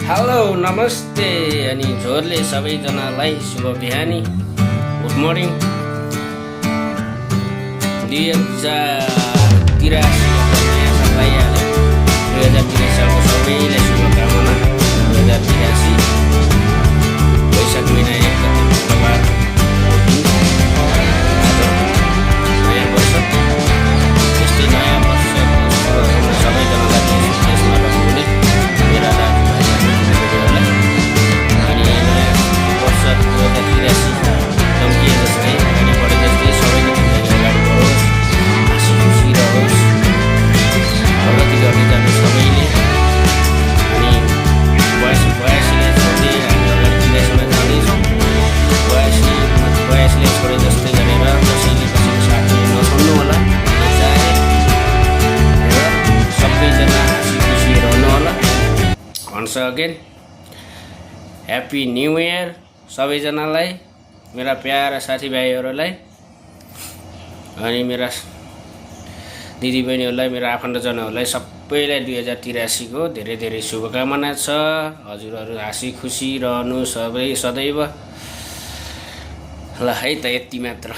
Hello नमस्ते अनि झोरले सबैजनालाई शुभ बिहानी गुड मर्निङ 2083 नयाँ साल आइहाल्यो 2083 सालको सबैलाई शुभकामना 2083 वैशाख महिना 1 गते बुधबार नयाँ वर्ष त्यस्तै नयाँ वर्षको शुभकामना सबैजनालाई देशमा रहनुहुने मेरा दाजुभाइहरूलाई अनि नयाँ वर्ष 2083 चम्किए जस्तै अगाडि बढे जस्तै सबैले अगाडि बढोस् हाँसी खुसी रहोस् प्रगति गर्दै जाने सबैले अनि बयासीलाई छोड्दै हामी अगाडि 83मा जाँदैछौँ बयासीलाई छोडे जस्तै गरेर कसैले कसैको साथ नछोड्नु होला नचाहे र सबैजना हाँसी खुसी रहनु होला भन्छ अगेन ह्याप्पी न्यू इयर सबैजनालाई मेरा प्यारा साथीभाइहरूलाई अनि मेरा दिदीबहिनीहरूलाई मेरा आफन्तजनहरूलाई सबैलाई 2083 को धेरै धेरै शुभकामना छ। हजुरहरू हाँसी खुसी रहनु सबै सदैव। ल है त यति मात्र।